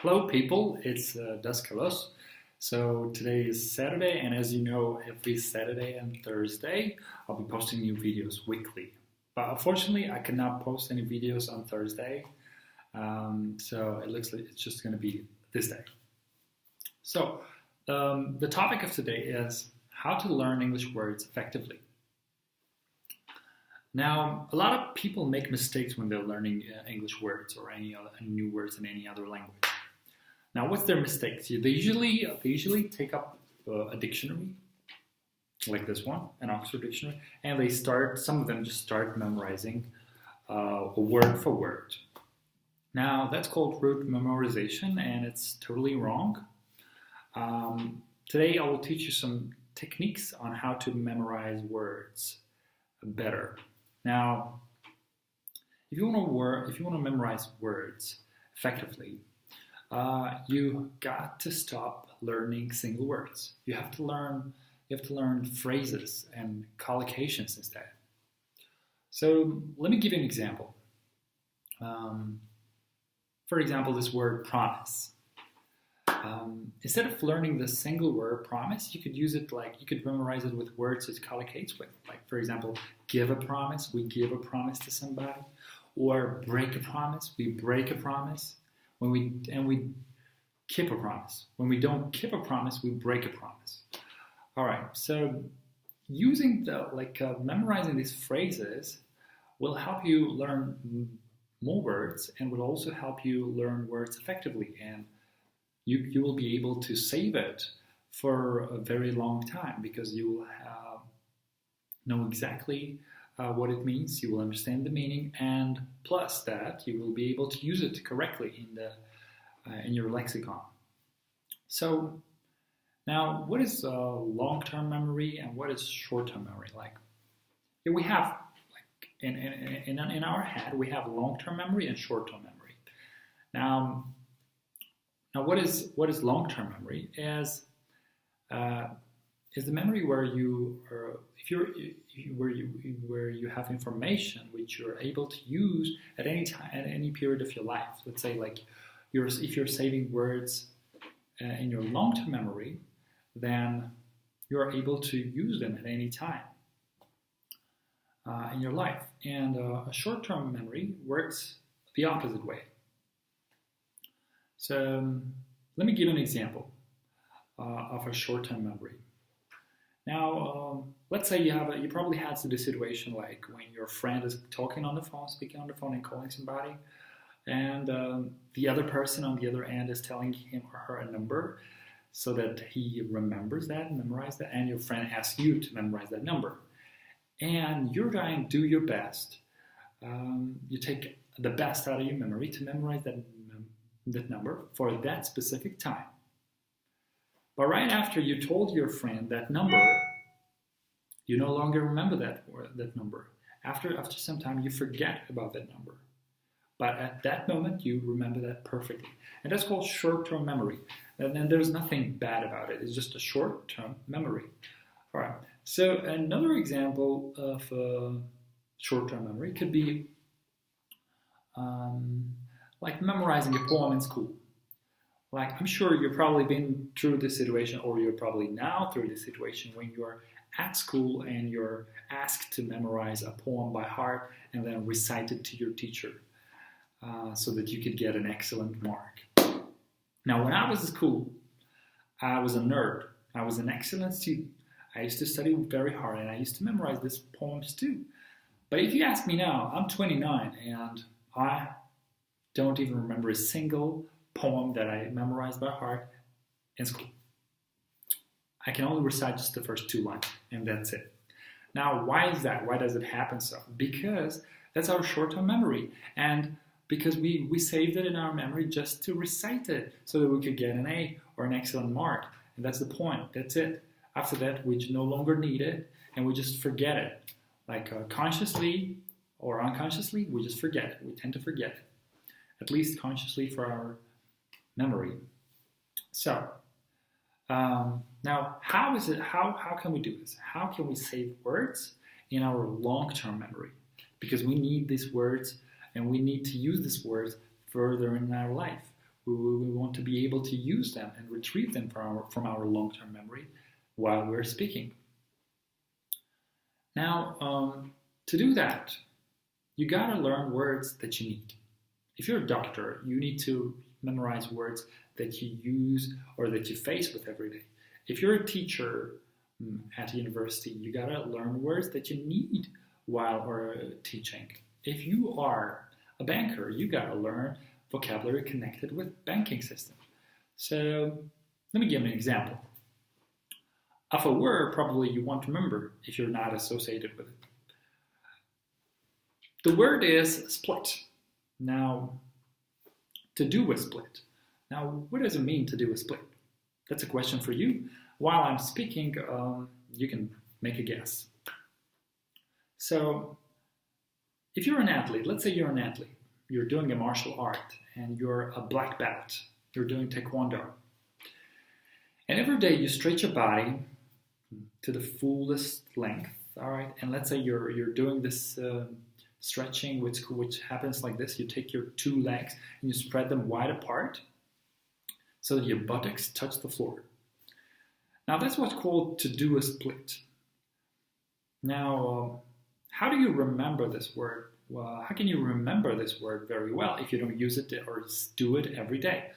Hello people, it's Daskalos. So today is Saturday, and as you know, every Saturday and Thursday I'll be posting new videos weekly. But unfortunately, I cannot post any videos on Thursday, so it looks like it's just going to be this day. So the topic of today is how to learn English words effectively. Now, a lot of people make mistakes when they're learning English words or any new words in any other language. Now, what's their mistakes? They usually take up a dictionary, like this one, an Oxford dictionary, and some of them just start memorizing word for word. Now, that's called rote memorization, and it's totally wrong. Today, I will teach you some techniques on how to memorize words better. Now, if you want to memorize words effectively, you got to stop learning single words. You have to learn phrases and collocations instead. So let me give you an example. For example, this word promise. Instead of learning the single word promise, you could memorize it with words it collocates with. Like, for example, give a promise, we give a promise to somebody. Or break a promise, we break a promise. We keep a promise. When we don't keep a promise, we break a promise. All right, so memorizing these phrases will help you learn more words and will also help you learn words effectively. And you will be able to save it for a very long time because you will know exactly what it means. You will understand the meaning, and plus that, you will be able to use it correctly in your lexicon. So now, what is long-term memory and what is short-term memory? We have in our head we have long-term memory and short-term memory. Now what is long-term memory? Is the memory where you have information which you're able to use at any time, at any period of your life. Let's say if you're saving words in your long-term memory, then you're able to use them at any time in your life. And a short-term memory works the opposite way. So let me give an example of a short-term memory. Now, let's say you probably had the situation like when your friend is speaking on the phone and calling somebody, and the other person on the other end is telling him or her a number so that he memorizes that, and your friend asks you to memorize that number. And you're trying to do your best. You take the best out of your memory to memorize that number for that specific time. But right after you told your friend that number, you no longer remember that number. After some time, you forget about that number. But at that moment, you remember that perfectly. And that's called short-term memory. And then there's nothing bad about it. It's just a short-term memory. All right. So another example of short-term memory could be like memorizing a poem in school. Like, I'm sure you've probably been through this situation, or you're probably now through this situation when you're at school and you're asked to memorize a poem by heart and then recite it to your teacher so that you could get an excellent mark. Now, when I was in school, I was a nerd. I was an excellent student. I used to study very hard and I used to memorize these poems too. But if you ask me now, I'm 29 and I don't even remember a single poem that I memorized by heart in school. I can only recite just the first 2 lines, and that's it. Now, why is that? Why does it happen so? Because that's our short-term memory, and because we saved it in our memory just to recite it so that we could get an A or an excellent mark, and that's the point. That's it. After that, we no longer need it, and we just forget it. Like consciously or unconsciously, we just forget it. We tend to forget it, at least consciously for our memory. So now, how can we do this? How can we save words in our long-term memory? Because we need these words and we need to use these words further in our life. We want to be able to use them and retrieve them from our long-term memory while we're speaking. Now, to do that, you gotta learn words that you need. If you're a doctor, you need to memorize words that you use or that you face with every day. If you're a teacher at a university, you gotta learn words that you need while teaching. If you are a banker, you gotta learn vocabulary connected with banking system. So let me give an example of a word probably you won't remember if you're not associated with it. The word is split. Now, to do a split. Now, what does it mean to do a split? That's a question for you. While I'm speaking, you can make a guess. So, if you're an athlete, let's say you're an athlete, you're doing a martial art, and you're a black belt, you're doing taekwondo. And every day you stretch your body to the fullest length, all right? And let's say you're doing this stretching, which happens like this. You take your two legs and you spread them wide apart so that your buttocks touch the floor. Now that's what's called to do a split. Now, how do you remember this word? Well, how can you remember this word very well if you don't use it or do it every day?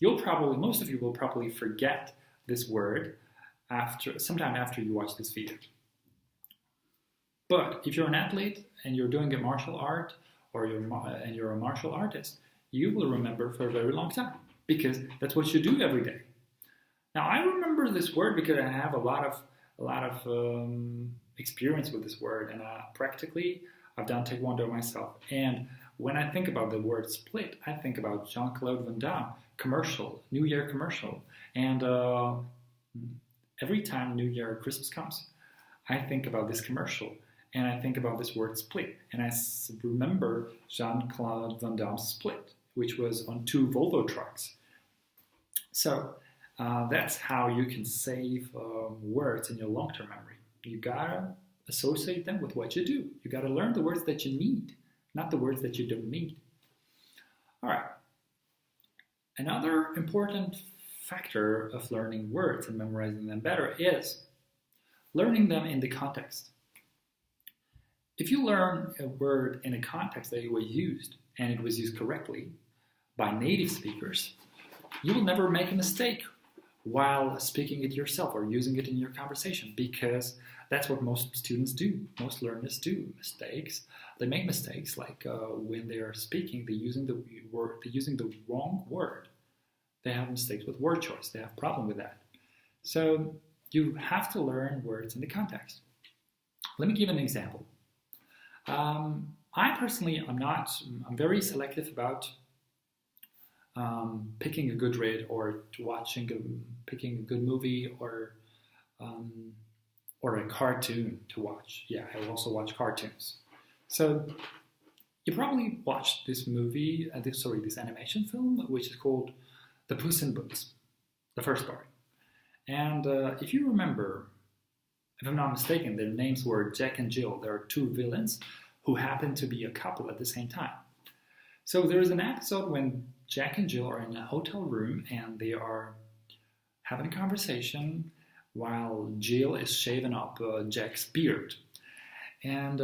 Most of you will probably forget this word sometime after you watch this video. But if you're an athlete and you're doing a martial art and you're a martial artist, you will remember for a very long time because that's what you do every day. Now I remember this word because I have a lot of experience with this word, and practically I've done taekwondo myself. And when I think about the word split, I think about Jean-Claude Van Damme commercial, New Year commercial, and every time New Year or Christmas comes, I think about this commercial. And I think about this word split. And I remember Jean-Claude Van Damme's Split, which was on 2 Volvo trucks. So that's how you can save words in your long-term memory. You gotta associate them with what you do. You gotta learn the words that you need, not the words that you don't need. All right. Another important factor of learning words and memorizing them better is learning them in the context. If you learn a word in a context that it was used, and it was used correctly by native speakers, you will never make a mistake while speaking it yourself or using it in your conversation, because that's what most students do. Most learners do mistakes. They make mistakes like when they are speaking, they're using the wrong word. They have mistakes with word choice. They have a problem with that. So you have to learn words in the context. Let me give an example. I personally, I'm very selective about picking a good read or picking a good movie or a cartoon to watch. Yeah, I also watch cartoons. So you probably watched this movie, this animation film, which is called The Puss in Boots, the first part. And if you remember, if I'm not mistaken, their names were Jack and Jill. There are 2 villains who happen to be a couple at the same time. So there is an episode when Jack and Jill are in a hotel room and they are having a conversation while Jill is shaving up Jack's beard. And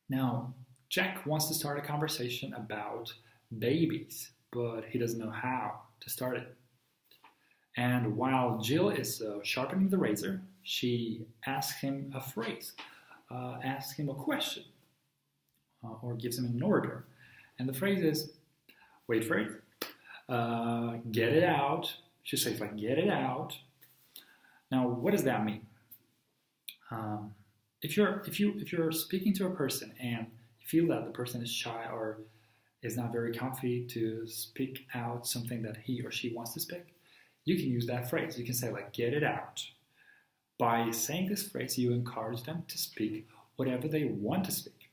now Jack wants to start a conversation about babies, but he doesn't know how to start it. And while Jill is sharpening the razor, she asks him a phrase, asks him a question, or gives him an order. And the phrase is, wait for it, get it out. She says like, get it out. Now, what does that mean? If you're speaking to a person and you feel that the person is shy or is not very comfy to speak out something that he or she wants to speak, you can use that phrase. You can say like, get it out. By saying this phrase, you encourage them to speak whatever they want to speak.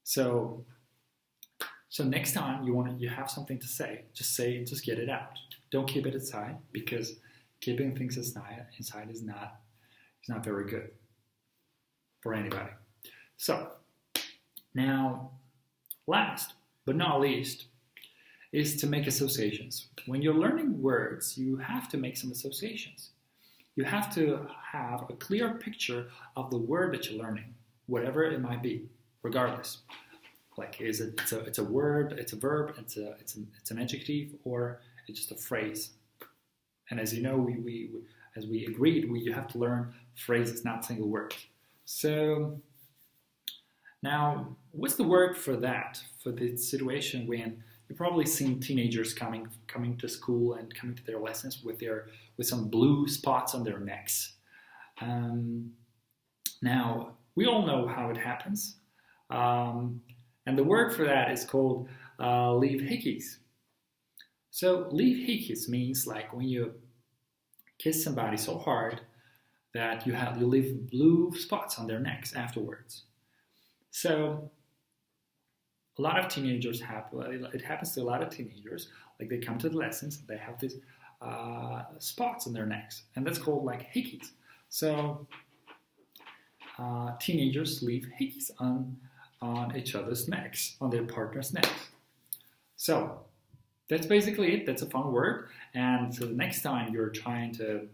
So next time you have something to say, just get it out. Don't keep it inside, because keeping things inside is not very good for anybody. So now, last but not least, is to make associations. When you're learning words, you have to make some associations. You have to have a clear picture of the word that you're learning, whatever it might be, regardless. Like, it's a word, it's a verb, it's an adjective, or it's just a phrase. And as you know, as we agreed, you have to learn phrases, not single words. So now, what's the word for that? For the situation when you've probably seen teenagers coming to school and coming to their lessons with some blue spots on their necks. Now, we all know how it happens. And the word for that is called leave hickeys. So leave hickeys means like when you kiss somebody so hard that you leave blue spots on their necks afterwards. So a lot of teenagers it happens to a lot of teenagers, like they come to the lessons, they have these spots on their necks, and that's called like hickeys. So teenagers leave hickeys on each other's necks, on their partner's necks. So that's basically it. That's a fun word. And so the next time you're trying to,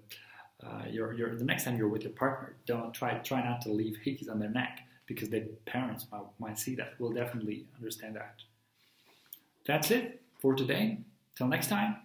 the next time you're with your partner, don't try not to leave hickeys on their neck, because their parents might see that. Will definitely understand that. That's it for today. Till next time.